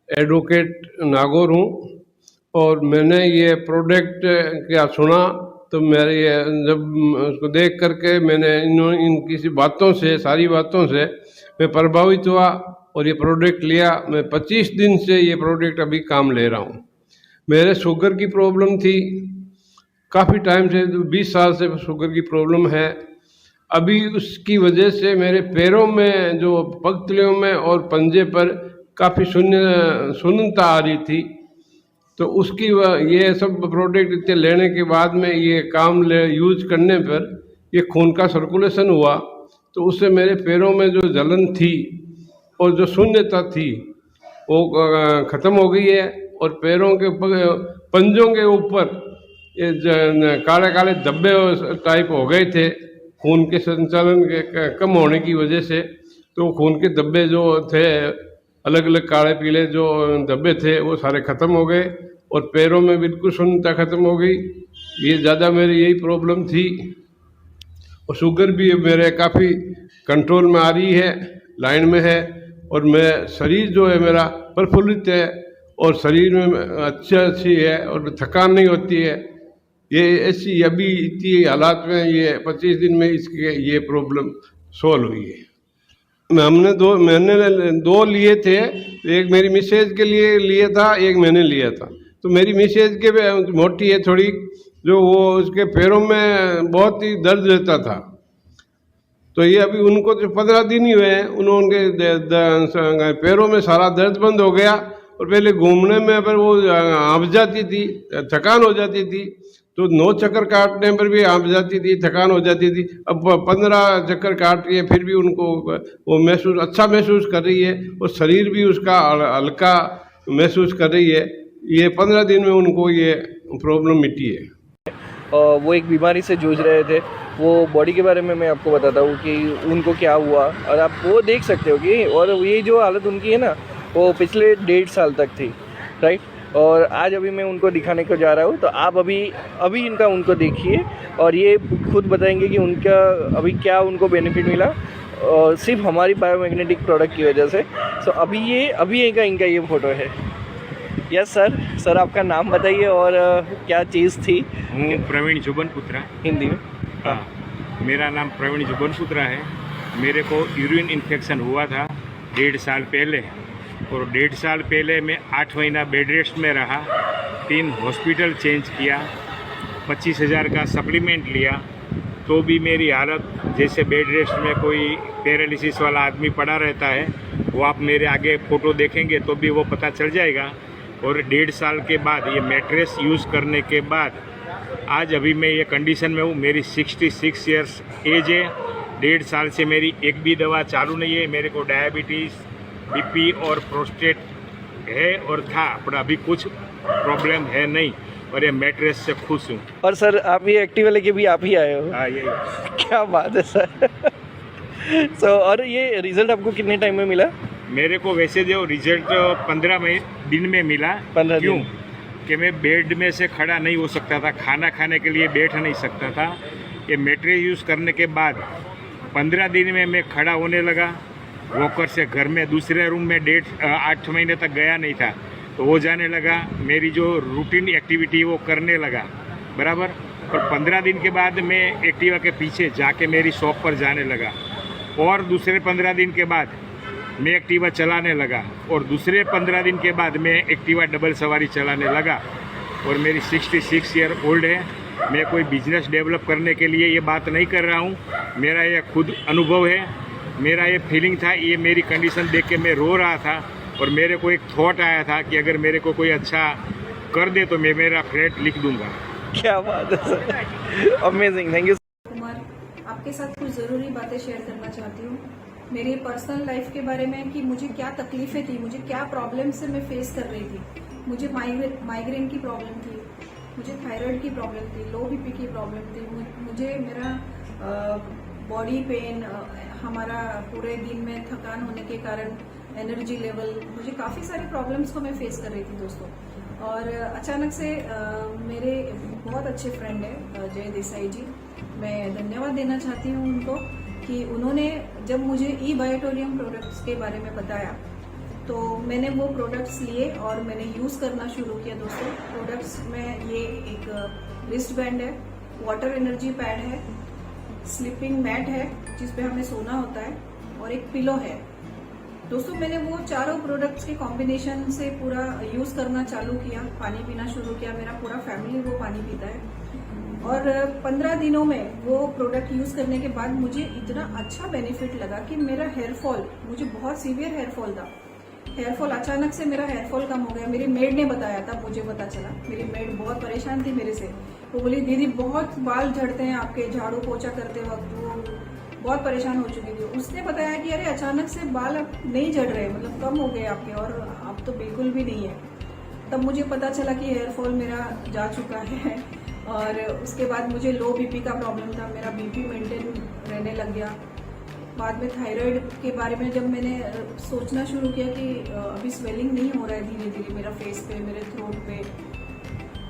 Advocate Nagaur हूँ। और मैंने ये प्रोडक्ट क्या सुना तो मेरे ये जब उसको देख करके मैंने इनकी सी बातों से, सारी बातों से मैं प्रभावित हुआ और ये प्रोडक्ट लिया। मैं 25 दिन से ये प्रोडक्ट अभी काम ले रहा हूँ। मेरे शुगर की प्रॉब्लम थी काफ़ी टाइम से, 20 साल से शुगर की प्रॉब्लम है। अभी उसकी वजह से मेरे पैरों में, जो पगतलियों में और पंजे पर काफ़ी सुन्नता आ रही थी। तो उसकी ये सब प्रोडक्ट इतने लेने के बाद में ये काम यूज करने पर ये खून का सर्कुलेशन हुआ, तो उससे मेरे पैरों में जो जलन थी और जो शून्यता थी वो ख़त्म हो गई है। और पैरों के पंजों के ऊपर ये काले काले धब्बे टाइप हो गए थे खून के संचालन के कम होने की वजह से। तो खून के धब्बे जो थे, अलग अलग काले पीले जो धब्बे थे, वो सारे ख़त्म हो गए और पैरों में बिल्कुल शून्यता ख़त्म हो गई। ये ज़्यादा मेरी यही प्रॉब्लम थी। और शुगर भी मेरे काफ़ी कंट्रोल में आ रही है, लाइन में है। और मैं शरीर जो है मेरा प्रफुल्लित है और शरीर में अच्छी है और थकान नहीं होती है। ये ऐसी अभी इतनी हालात में ये 25 दिन में इसकी ये प्रॉब्लम सॉल्व हुई है। मैंने दो लिए थे, एक मेरी मिसेज के लिए लिया था, एक मैंने लिया था। तो मेरी मिसेज के मोटी है थोड़ी, जो वो उसके पैरों में बहुत ही दर्द रहता था। तो ये अभी उनको जो 15 दिन ही हुए हैं, उनके पैरों में सारा दर्द बंद हो गया। और पहले घूमने में अगर वो हाँफ जाती थी, थकान हो जाती थी, तो 9 चक्कर काटने पर भी हाँफ जाती थी, थकान हो जाती थी। अब 15 चक्कर काट रही है, फिर भी उनको वो अच्छा महसूस कर रही है और शरीर भी उसका हल्का महसूस कर रही है। ये 15 दिन में उनको ये प्रॉब्लम मिटी है। वो एक बीमारी से जूझ रहे थे। वो बॉडी के बारे में मैं आपको बताता हूँ कि उनको क्या हुआ, और आप वो देख सकते हो कि, और ये जो हालत उनकी है ना, वो पिछले 1.5 साल तक थी, राइट। और आज अभी मैं उनको दिखाने को जा रहा हूँ, तो आप अभी इनका उनको देखिए और ये खुद बताएंगे कि उनका अभी क्या उनको बेनिफिट मिला, और सिर्फ हमारी बायोमैग्नेटिक प्रोडक्ट की वजह से। सो अभी इनका ये फ़ोटो है। यस सर आपका नाम बताइए और क्या चीज़ थी। हूँ प्रवीण जुबनपुत्रा। हिंदी में? हाँ, मेरा नाम प्रवीण जुबनपुत्रा है। मेरे को यूरिन इन्फेक्शन हुआ था 1.5 साल पहले, और 1.5 साल पहले मैं 8 महीना बेड रेस्ट में रहा, 3 हॉस्पिटल चेंज किया, 25,000 का सप्लीमेंट लिया, तो भी मेरी हालत जैसे बेड रेस्ट में कोई पैरालिसिस वाला आदमी पड़ा रहता है। वो आप मेरे आगे फ़ोटो देखेंगे तो भी वो पता चल जाएगा। और 1.5 साल के बाद ये मैट्रेस यूज़ करने के बाद आज अभी मैं ये कंडीशन में हूँ। मेरी 66 ईयर्स एज है। 1.5 साल से मेरी एक भी दवा चालू नहीं है। मेरे को डायबिटीज़, बीपी और प्रोस्टेट है और था, पर अभी कुछ प्रॉब्लम है नहीं, और ये मैट्रेस से खुश हूँ। और सर आप ये एक्टिवा लेके भी आप ही आए हो? हाँ, यही। क्या बात है सर। और ये रिजल्ट आपको कितने टाइम में मिला? मेरे को वैसे जो रिजल्ट 15 दिन में मिला। 15 क्यों? दिन कि मैं बेड में से खड़ा नहीं हो सकता था, खाना खाने के लिए बैठ नहीं सकता था। ये मैट्रेस यूज़ करने के बाद 15 दिन में मैं खड़ा होने लगा। वॉकर से घर में दूसरे रूम में 8 महीने तक गया नहीं था, तो वो जाने लगा। मेरी जो रूटीन एक्टिविटी वो करने लगा बराबर। और 15 दिन के बाद मैं एक्टिवा के पीछे जाके मेरी शॉप पर जाने लगा, और दूसरे 15 दिन के बाद मैं एक्टिवा चलाने लगा, और दूसरे 15 दिन के बाद मैं एक्टिवा डबल सवारी चलाने लगा। और मेरी 66 ईयर ओल्ड है। मैं कोई बिजनेस डेवलप करने के लिए ये बात नहीं कर रहा हूँ, मेरा ये खुद अनुभव है। मेरा ये फीलिंग था, ये मेरी कंडीशन देख के मैं रो रहा था, और मेरे को एक थॉट आया था कि अगर मेरे को कोई अच्छा कर दे तो मैं मेरा फ्लैट लिख दूंगा। क्या बात है sir, amazing, thank you. Kumar, आपके साथ कुछ ज़रूरी बातें शेयर करना चाहती हूँ मेरी पर्सनल लाइफ के बारे में, कि मुझे क्या तकलीफें थी, मुझे क्या प्रॉब्लम से मैं फेस कर रही थी। मुझे माइग्रेन की प्रॉब्लम थी, मुझे थायराइड की प्रॉब्लम थी, लो बीपी की प्रॉब्लम थी, मुझे मेरा बॉडी पेन, हमारा पूरे दिन में थकान होने के कारण एनर्जी लेवल, मुझे काफ़ी सारी प्रॉब्लम्स को मैं फेस कर रही थी दोस्तों। और अचानक से मेरे बहुत अच्छे फ्रेंड है जय देसाई जी, मैं धन्यवाद देना चाहती हूँ उनको कि उन्होंने जब मुझे ई बायोटोरियम प्रोडक्ट्स के बारे में बताया तो मैंने वो प्रोडक्ट्स लिए और मैंने यूज़ करना शुरू किया दोस्तों। प्रोडक्ट्स में ये एक रिस्ट बैंड है, वाटर एनर्जी पैड है, स्लीपिंग मैट है जिस पे हमें सोना होता है, और एक पिलो है। दोस्तों मैंने वो चारों प्रोडक्ट्स के कॉम्बिनेशन से पूरा यूज़ करना चालू किया, पानी पीना शुरू किया। मेरा पूरा फैमिली वो पानी पीता है, और 15 दिनों में वो प्रोडक्ट यूज़ करने के बाद मुझे इतना अच्छा बेनिफिट लगा कि मेरा हेयर फॉल, मुझे बहुत सीवियर हेयर फॉल था। हेयर फॉल अचानक से मेरा हेयर फॉल कम हो गया। मेरी मेड ने बताया था, मुझे पता चला। मेरी मेड बहुत परेशान थी मेरे से। वो बोली दीदी बहुत बाल झड़ते हैं आपके, झाड़ू पोछा करते वक्त। वो बहुत परेशान हो चुकी थी। उसने बताया कि अरे अचानक से बाल अब नहीं झड़ रहे, मतलब कम हो गए आपके, और अब तो बिल्कुल भी नहीं है। तब मुझे पता चला कि हेयर फॉल मेरा जा चुका है। और उसके बाद मुझे लो बीपी का प्रॉब्लम था, मेरा बीपी मेंटेन रहने लग गया। बाद में थायराइड के बारे में जब मैंने सोचना शुरू किया कि अभी स्वेलिंग नहीं हो रहा है धीरे धीरे मेरा फेस पे, मेरे थ्रोट पे।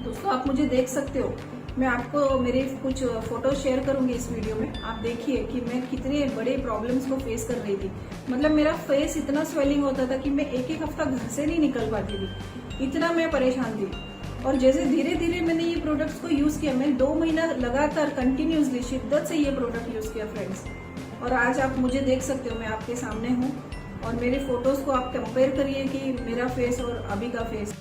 दोस्तों आप मुझे देख सकते हो, मैं आपको मेरे कुछ फोटो शेयर करूंगी इस वीडियो में। आप देखिए कि मैं कितने बड़े प्रॉब्लम्स को फेस कर रही थी। मतलब मेरा फेस इतना स्वेलिंग होता था कि मैं एक एक हफ्ता घर से नहीं निकल पाती थी, इतना मैं परेशान थी। और जैसे धीरे धीरे मैंने ये प्रोडक्ट्स को यूज किया, मैं 2 महीना लगातार कंटिन्यूसली शिद्दत से ये प्रोडक्ट यूज किया फ्रेंड्स। और आज आप मुझे देख सकते हो, मैं आपके सामने हूँ, और मेरे फोटोज को आप कंपेयर करिए कि मेरा फेस और अभी का फेस।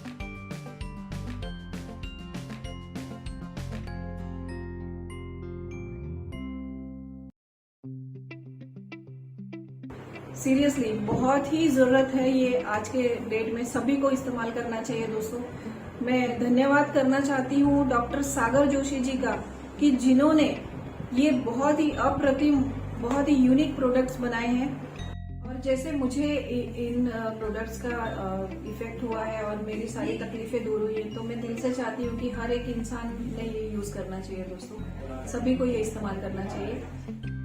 सीरियसली बहुत ही ज़रूरत है, ये आज के डेट में सभी को इस्तेमाल करना चाहिए दोस्तों। मैं धन्यवाद करना चाहती हूँ डॉक्टर सागर जोशी जी का, कि जिन्होंने ये बहुत ही अप्रतिम, बहुत ही यूनिक प्रोडक्ट्स बनाए हैं। और जैसे मुझे इन प्रोडक्ट्स का इफेक्ट हुआ है और मेरी सारी तकलीफें दूर हुई है, तो मैं दिल से चाहती हूँ कि हर एक इंसान ने ये यूज़ करना चाहिए दोस्तों, सभी को ये इस्तेमाल करना चाहिए।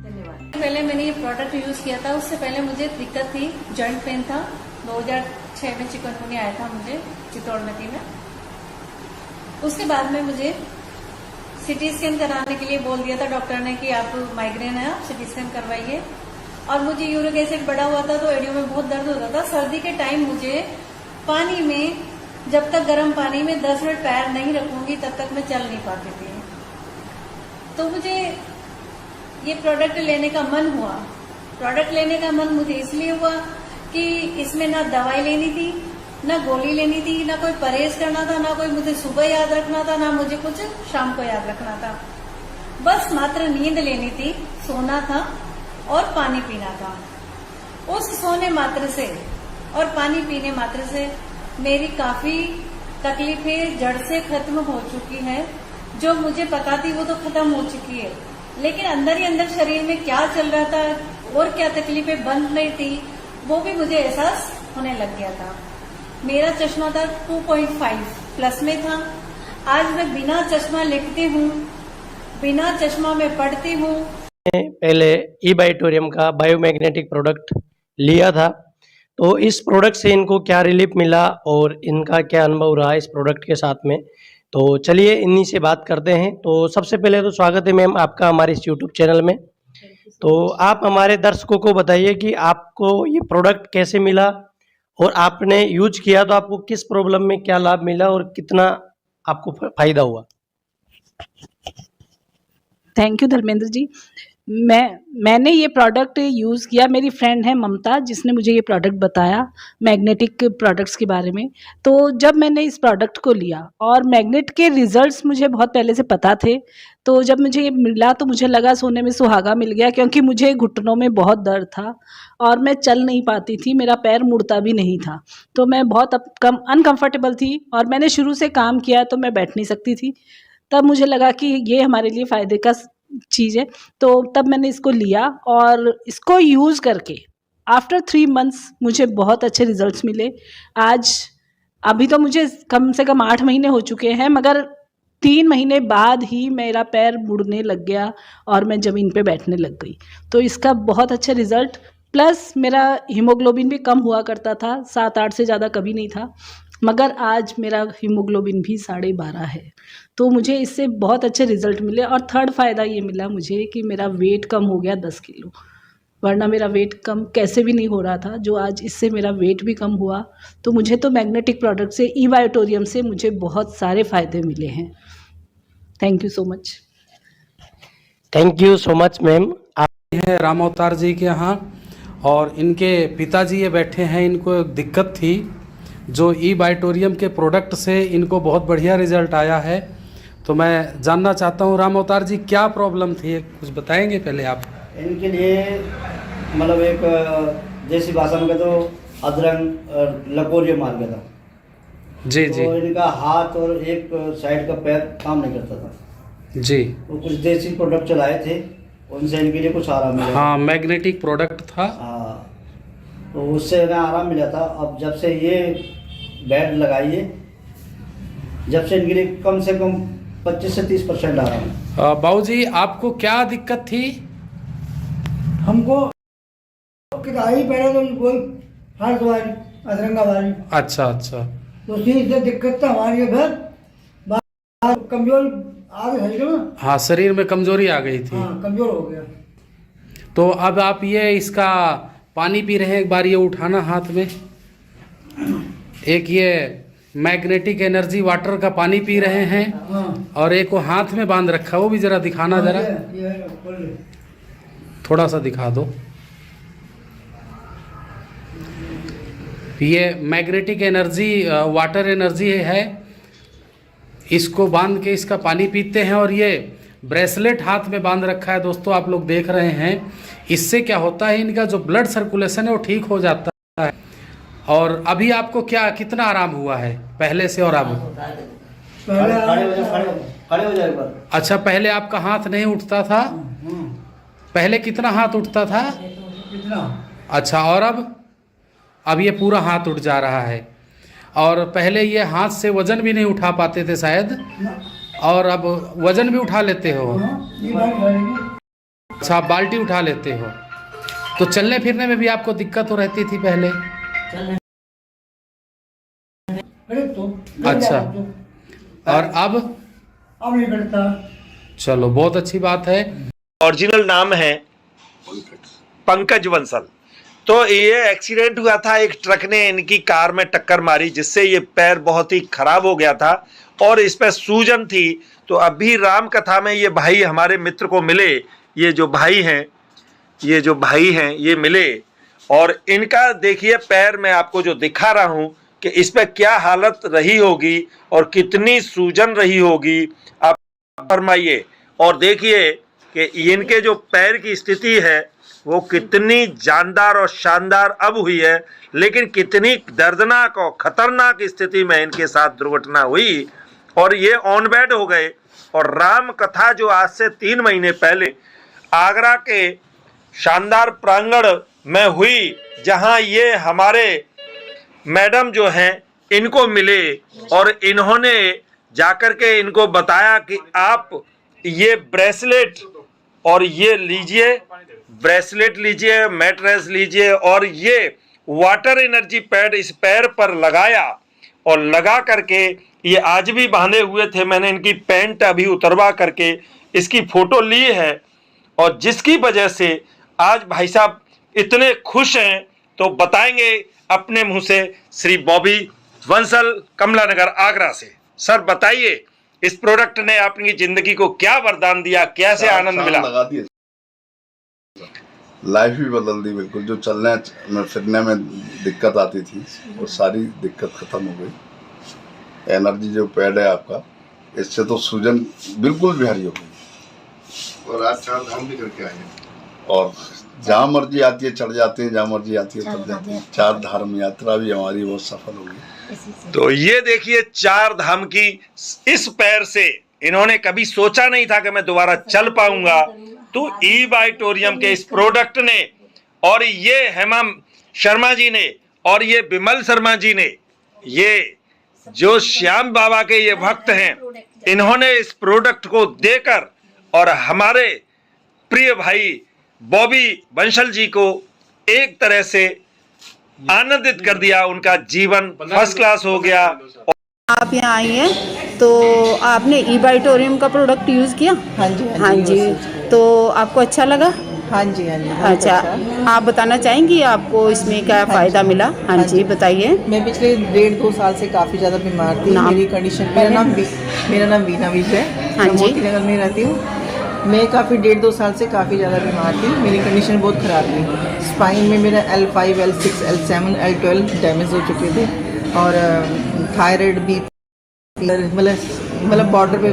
धन्यवाद। पहले मैंने ये प्रोडक्ट यूज किया था, उससे पहले मुझे दिक्कत थी, जॉइंट पेन था। 2006 में चिकनगुनिया आया था मुझे चित्तौड़ नदी में। उसके बाद में मुझे सिटी स्कैन कराने के लिए बोल दिया था डॉक्टर ने कि आप माइग्रेन है, आप सिटी स्कैन करवाइए। और मुझे यूरिक एसिड बढ़ा हुआ था, तो एडियो में बहुत दर्द होता था। सर्दी के टाइम मुझे पानी में, जब तक गर्म पानी में 10 मिनट पैर नहीं रखूंगी तब तक मैं चल नहीं पाती थी। तो मुझे ये प्रोडक्ट लेने का मन हुआ। प्रोडक्ट लेने का मन मुझे इसलिए हुआ कि इसमें ना दवाई लेनी थी, ना गोली लेनी थी, ना कोई परहेज करना था, ना कोई मुझे सुबह याद रखना था, ना मुझे कुछ शाम को याद रखना था। बस मात्र नींद लेनी थी, सोना था और पानी पीना था। उस सोने मात्र से और पानी पीने मात्र से मेरी काफी तकलीफें जड़ से खत्म हो चुकी है। जो मुझे पता थी वो तो खत्म हो चुकी है, लेकिन अंदर ही अंदर शरीर में क्या चल रहा था और क्या तकलीफें बंद नहीं थी, वो भी मुझे एहसास होने लग गया था। मेरा चश्मा था 2.5 प्लस में था। आज मैं बिना चश्मा लिखती हूँ, बिना चश्मा में पढ़ती हूँ। पहले ई-बाइटोरियम का बायोमैग्नेटिक प्रोडक्ट लिया था, तो इस प्रोडक्ट से इनको क्या रिलीफ मिला और इनका क्या अनुभव रहा इस प्रोडक्ट के साथ में, तो चलिए इन्हीं से बात करते हैं। तो सबसे पहले तो स्वागत है मैम आपका हमारे इस यूट्यूब चैनल में। तो आप हमारे दर्शकों को बताइए कि आपको ये प्रोडक्ट कैसे मिला और आपने यूज किया तो आपको किस प्रॉब्लम में क्या लाभ मिला और कितना आपको फायदा हुआ। Thank you Dharmendra ji. मैंने ये प्रोडक्ट यूज़ किया, मेरी फ्रेंड है ममता जिसने मुझे ये प्रोडक्ट बताया मैग्नेटिक प्रोडक्ट्स के बारे में। तो जब मैंने इस प्रोडक्ट को लिया, और मैग्नेट के रिजल्ट्स मुझे बहुत पहले से पता थे, तो जब मुझे ये मिला तो मुझे लगा सोने में सुहागा मिल गया, क्योंकि मुझे घुटनों में बहुत दर्द था और मैं चल नहीं पाती थी, मेरा पैर मुड़ता भी नहीं था, तो मैं बहुत अनकम्फर्टेबल थी और मैंने शुरू से काम किया तो मैं बैठ नहीं सकती थी। तब मुझे लगा कि ये हमारे लिए फ़ायदे का चीज़ है, तो तब मैंने इसको लिया और इसको यूज़ करके आफ्टर 3 मंथ्स मुझे बहुत अच्छे रिजल्ट्स मिले। आज अभी तो मुझे कम से कम 8 महीने हो चुके हैं, मगर 3 महीने बाद ही मेरा पैर मुड़ने लग गया और मैं ज़मीन पे बैठने लग गई। तो इसका बहुत अच्छा रिज़ल्ट, प्लस मेरा हीमोग्लोबिन भी कम हुआ करता था, 7-8 से ज़्यादा कभी नहीं था, मगर आज मेरा हीमोग्लोबिन भी 12.5 है। तो मुझे इससे बहुत अच्छे रिजल्ट मिले। और थर्ड फ़ायदा ये मिला मुझे कि मेरा वेट कम हो गया 10 किलो। वरना मेरा वेट कम कैसे भी नहीं हो रहा था, जो आज इससे मेरा वेट भी कम हुआ। तो मुझे तो मैग्नेटिक प्रोडक्ट से, ई बायोटोरियम से मुझे बहुत सारे फ़ायदे मिले हैं। Thank you so much. Thank you so much ma'am. है राम अवतार जी के यहाँ, और इनके पिताजी ये बैठे हैं। इनको एक दिक्कत थी, जो ई बायोटोरियम के प्रोडक्ट से इनको बहुत बढ़िया रिजल्ट आया है। तो मैं जानना चाहता हूँ राम अवतार जी, क्या प्रॉब्लम थी, कुछ बताएंगे पहले आप? इनके लिए मतलब एक देसी भाषा में कहते तो अदरंग लकोरिया मार गया था जी तो जी इनका हाथ और एक साइड का पैर काम नहीं करता था जी। तो कुछ देसी प्रोडक्ट चलाए थे, उनसे इनके लिए कुछ आराम मिला। हाँ, मैग्नेटिक प्रोडक्ट था। हाँ, तो उससे इन्हें आराम मिला था। अब जब से ये बेड लगाइए, जब से इनके लिए कम से कम 25 से 30% आराम है। बाबूजी, आपको क्या दिक्कत थी? हमको किराई पहले तो कोई हाथ वाली अदरंगा वाली, अच्छा अच्छा। तो उसी से दिक्कत था हमारी। फिर कमजोर आ गई ना। हाँ, शरीर में कमजोरी आ गई थी। हाँ, कमजोर हो गया। तो अब आप ये इसका पानी पी रहे हैं, एक बार ये उठाना हाथ में। एक ये मैग्नेटिक एनर्जी वाटर का पानी पी रहे हैं, हाँ। और एक वो हाथ में बांध रखा, वो भी जरा दिखाना, जरा थोड़ा सा दिखा दो। ये मैग्नेटिक एनर्जी वाटर एनर्जी है, इसको बांध के इसका पानी पीते हैं। और ये ब्रेसलेट हाथ में बांध रखा है दोस्तों, आप लोग देख रहे हैं। इससे क्या होता है, इनका जो ब्लड सर्कुलेशन है वो ठीक हो जाता है। और अभी आपको क्या, कितना आराम हुआ है पहले से और अब? खड़े हो जाए पर। अच्छा, पहले आपका हाथ नहीं उठता था? पहले कितना हाथ उठता था? कितना? अच्छा, और अब ये पूरा हाथ उठ जा रहा है। और पहले ये हाथ से वजन भी नहीं उठा पाते थे शायद, और अब वजन भी उठा लेते हो? अच्छा, आप बाल्टी उठा लेते हो। तो चलने फिरने में भी आपको दिक्कत हो रहती थी पहले? अच्छा, और अब नहीं करता। चलो, बहुत अच्छी बात है। ओरिजिनल नाम है पंकज बंसल। तो ये एक्सीडेंट हुआ था, एक ट्रक ने इनकी कार में टक्कर मारी, जिससे ये पैर बहुत ही खराब हो गया था और इस पर सूजन थी। तो अभी राम कथा में ये भाई हमारे मित्र को मिले, ये जो भाई हैं ये मिले, और इनका देखिए पैर में आपको जो दिखा रहा हूँ कि इस पर क्या हालत रही होगी और कितनी सूजन रही होगी, आप फरमाइए। और देखिए कि इनके जो पैर की स्थिति है वो कितनी जानदार और शानदार अब हुई है, लेकिन कितनी दर्दनाक और खतरनाक स्थिति में इनके साथ दुर्घटना हुई और ये ऑन बेड हो गए। और राम कथा जो आज से 3 महीने पहले आगरा के शानदार प्रांगण में हुई, जहां ये हमारे मैडम जो हैं इनको मिले और इन्होंने जाकर के इनको बताया कि आप ये ब्रेसलेट और ये लीजिए, ब्रेसलेट लीजिए, मैट्रेस लीजिए, और ये वाटर एनर्जी पैड इस पैर पर लगाया और लगा करके ये आज भी बांधे हुए थे। मैंने इनकी पैंट अभी उतरवा करके इसकी फोटो ली है, और जिसकी वजह से आज भाई साहब इतने खुश हैं। तो बताएंगे अपने मुंह से श्री बॉबी बंसल, कमला नगर, आगरा से। सर बताइए, इस प्रोडक्ट ने आपकी जिंदगी को क्या वरदान दिया, कैसे आनंद मिला? लगा दिए, लाइफ भी बदल दी बिल्कुल। जो चलने में फिरने में दिक्कत आती थी वो सारी दिक्कत खत्म हो गई। एनर्जी जो पैड है आपका, इससे तो सूजन बिल्कुल भी हरी हो गई। और आज 4 धाम भी करके आए हैं, और जहाँ मर्जी आती है चढ़ जाते हैं, जहाँ मर्जी आती है चढ़ जाते हैं। 4 धाम यात्रा भी हमारी बहुत सफल हो गई। तो ये देखिए 4 धाम की इस पैर से इन्होंने कभी सोचा नहीं था कि मैं दोबारा चल पाऊंगा। तो ई बायोटोरियम के इस प्रोडक्ट ने, और ये हेमा शर्मा जी ने, और ये विमल शर्मा जी ने, ये जो श्याम बाबा के ये भक्त हैं, इन्होंने इस प्रोडक्ट को देकर और हमारे प्रिय भाई बॉबी बंसल जी को एक तरह से आनंदित कर दिया। उनका जीवन फर्स्ट क्लास हो गया। आप यहाँ आई हैं तो आपने ई बायोटोरियम का प्रोडक्ट यूज़ किया? हाँ जी। तो आपको अच्छा लगा? हाँ जी बहुत अच्छा, आप बताना चाहेंगी आपको इसमें क्या फ़ायदा मिला? हाँ जी बताइए। मैं पिछले 1.5-2 साल से काफ़ी ज़्यादा बीमार थी। नाम? मेरी कंडीशन, मेरा नाम वीना विज है। हाँ मैं जी। मोती नगर में रहती हूँ। मैं काफ़ी 1.5-2 साल से काफ़ी ज़्यादा बीमार थी। मेरी कंडीशन बहुत ख़राब थी। स्पाइन में मेरा L5, L6, L7, L12 damage हो चुके थे और थायराइड भी मतलब बॉर्डर पे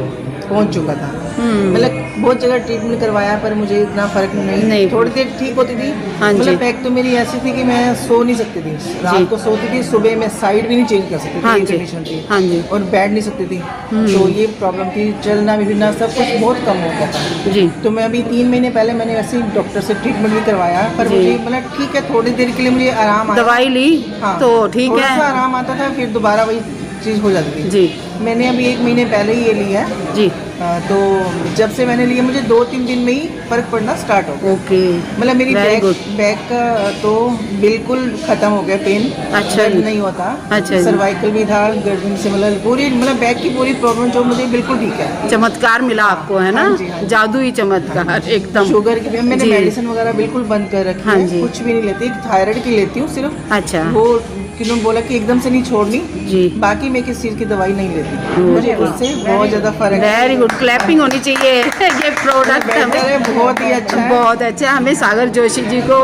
पहुंच चुका था। मतलब बहुत जगह ट्रीटमेंट करवाया पर मुझे इतना फर्क नहीं। थोड़ी देर ठीक होती थी। हाँ जी। मतलब बैक तो मेरी ऐसी थी कि मैं सो नहीं सकती थी। रात को सोती थी, सुबह मैं साइड भी नहीं चेंज कर सकती थी। हाँ ये जी। कंडीशन थी। हाँ जी। और बैठ नहीं सकती थी। तो ये प्रॉब्लम थी। चलना फिरना सब कुछ बहुत कम हो गया था। जी। तो मैं अभी 3 महीने पहले मैंने वैसे ही डॉक्टर से ट्रीटमेंट भी करवाया पर जी। मुझे मतलब ठीक है, थोड़ी देर के लिए मुझे आराम आया। दवाई ली हाँ, तो ठीक थोड़ा है। सा आराम आता था, फिर दोबारा वही चीज़ हो जाती थी। जी। मैंने अभी 1 महीने पहले ही ये लिया है। जी। तो जब से मैंने लिया मुझे 2-3 दिन में ही फर्क पड़ना स्टार्ट हो गया। ओके। मतलब मेरी Very good. बैक का तो बिल्कुल खत्म हो गया पेन। अच्छा दर्द जी। नहीं होता। अच्छा जी। सर्वाइकल भी था, गर्दन से मतलब बैक की पूरी प्रॉब्लम जो मुझे बिल्कुल ठीक है। चमत्कार मिला आपको है ना? हाँ जी, हाँ जी। जादुई चमत्कार एकदम। शुगर की भी मैंने जी। मेडिसिन वगैरह बिल्कुल बंद कर रखी हाँ है। जी। कुछ भी नहीं लेती, थायराइड की लेती हूँ सिर्फ। अच्छा। वो किन्होंने बोला कि एकदम से नहीं छोड़नी। जी। बाकी मैं किस चीज़ की दवाई नहीं लेती। मुझे उससे बहुत ज़्यादा फर्क है। वेरी गुड, क्लैपिंग होनी चाहिए। ये प्रोडक्ट बेहतर है, बहुत ही अच्छा है। बहुत अच्छा। हमें सागर जोशी जी को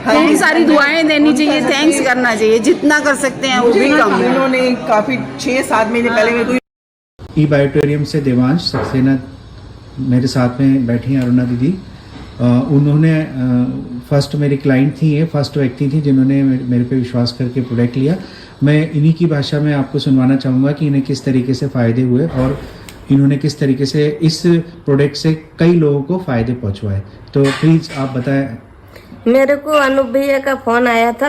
खूब सारी दुआएं देनी चाहिए, थैंक्स करना चाहिए, जितना कर सकते हैं वो भी कम है। उन्होंने काफ़ी 6-7 महीने पहले मेरे को ई बायोटेरियम से देवांश सक्सेना मेरे साथ में बैठी हैं, अरुणा दीदी। उन्होंने फर्स्ट मेरी क्लाइंट थी, ये फर्स्ट व्यक्ति थी जिन्होंने मेरे पे विश्वास करके प्रोडक्ट लिया। मैं इन्हीं की भाषा में आपको सुनवाना चाहूँगा कि इन्हें किस तरीके से फ़ायदे हुए और इन्होंने किस तरीके से इस प्रोडक्ट से कई लोगों को फ़ायदे पहुँचवाए। तो प्लीज़ आप बताएं। मेरे को अनूप भैया का फ़ोन आया था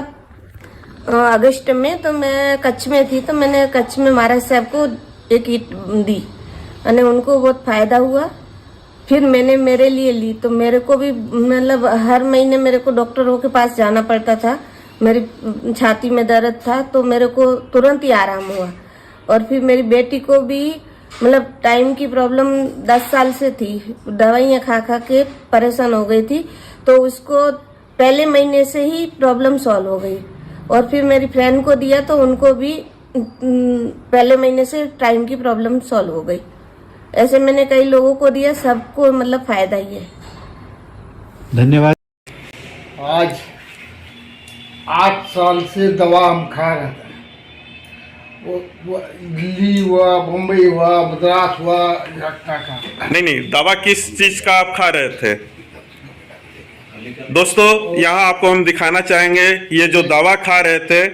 अगस्त में, तो मैं कच्छ में थी, तो मैंने कच्छ में महाराज साहब को एक किट दी और उनको बहुत फ़ायदा हुआ। फिर मैंने मेरे लिए ली तो मेरे को भी मतलब हर महीने मेरे को डॉक्टरों के पास जाना पड़ता था। मेरी छाती में दर्द था तो मेरे को तुरंत ही आराम हुआ। और फिर मेरी बेटी को भी मतलब टाइम की प्रॉब्लम 10 साल से थी, दवाइयाँ खा खा के परेशान हो गई थी, तो उसको पहले महीने से ही प्रॉब्लम सॉल्व हो गई। और फिर मेरी फ्रेंड को दिया तो उनको भी पहले महीने से टाइम की प्रॉब्लम सॉल्व हो गई। ऐसे मैंने कई लोगों को दिया, सबको मतलब फायदा ही है। धन्यवाद। आज 8 साल से दवा हम खा रहे थे। वो दिल्ली हुआ, बम्बई हुआ, मद्रास हुआ, का। नहीं, दवा किस चीज का आप खा रहे थे? दोस्तों यहाँ आपको हम दिखाना चाहेंगे, ये जो दवा खा रहे थे,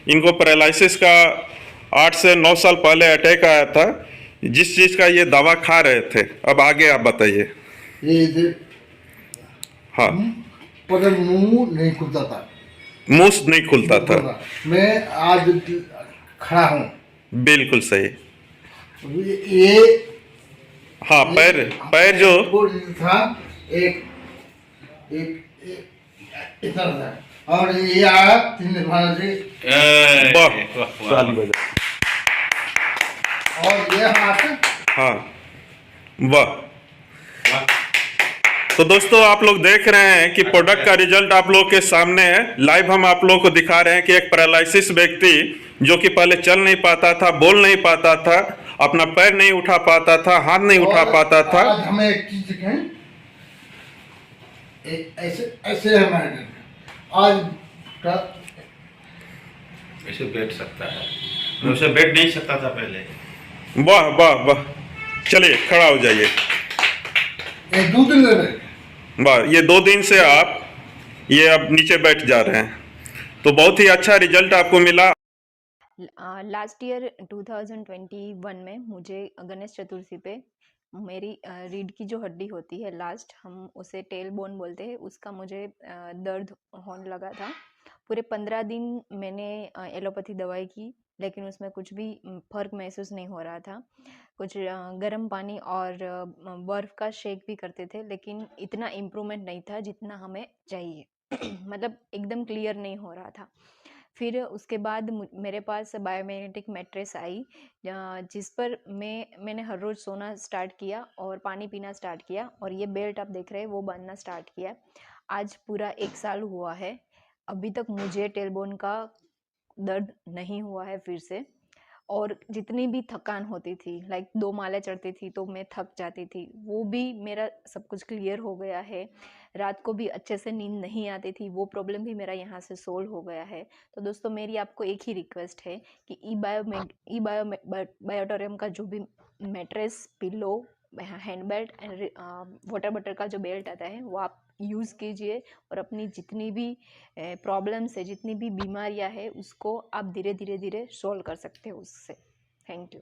इनको पैरालिसिस का 8 से 9 साल पहले अटैक आया था। जिस चीज का ये दवा खा रहे थे, अब आगे आप बताइए। ये हाँ, पर मुंह नहीं खुलता था। मुंह नहीं खुलता था। मैं आज खड़ा हूँ। बिल्कुल सही। ये हाँ, पैर जो था एक इतना था और ये आया 3 दिन और ये हाथ। हाँ, वाह। तो दोस्तों आप लोग देख रहे हैं कि प्रोडक्ट का रिजल्ट आप लोग के सामने है। लाइव हम आप लोगों को दिखा रहे हैं कि एक पैरालिसिस व्यक्ति जो कि पहले चल नहीं पाता था, बोल नहीं पाता था, अपना पैर नहीं उठा पाता था, हाथ नहीं उठा पाता था। आज हमें एक चीज दिखाएं, ऐसे हमारे आज ऐसे बैठ सकता है, मैं उसे बैठ नहीं सकता था पहले। वाह वाह वाह, चलिए खड़ा हो जाइए। 2 दिन ले रहे। वाह, ये 2 दिन से आप ये अब नीचे बैठ जा रहे हैं, तो बहुत ही अच्छा रिजल्ट आपको मिला। लास्ट ईयर 2021 में मुझे गणेश चतुर्थी पे मेरी रीढ़ की जो हड्डी होती है लास्ट, हम उसे टेल बोन बोलते हैं, उसका मुझे दर्द होने लगा था। पूरे 15 दिन मैंने एलोपैथी दवाई की, लेकिन उसमें कुछ भी फ़र्क महसूस नहीं हो रहा था। कुछ गर्म पानी और बर्फ़ का शेक भी करते थे, लेकिन इतना इम्प्रूवमेंट नहीं था जितना हमें चाहिए। मतलब एकदम क्लियर नहीं हो रहा था। फिर उसके बाद मेरे पास बायोमैग्नेटिक मैट्रेस आई, जिस पर मैंने हर रोज़ सोना स्टार्ट किया और पानी पीना स्टार्ट किया, और ये बेल्ट आप देख रहे हैं वो बांधना स्टार्ट किया। आज पूरा 1 साल हुआ है, अभी तक मुझे टेलबोन का दर्द नहीं हुआ है फिर से। और जितनी भी थकान होती थी, लाइक 2 माले चढ़ती थी तो मैं थक जाती थी, वो भी मेरा सब कुछ क्लियर हो गया है। रात को भी अच्छे से नींद नहीं आती थी, वो प्रॉब्लम भी मेरा यहाँ से सोल्व हो गया है। तो दोस्तों मेरी आपको एक ही रिक्वेस्ट है कि बायोटोरियम का जो भी mattress, pillow, hand belt and water butter का जो बेल्ट आता है वो आप यूज़ कीजिए और अपनी जितनी भी प्रॉब्लम्स है, जितनी भी बीमारियां है, उसको आप धीरे धीरे सॉल्व कर सकते हो उससे। Thank you.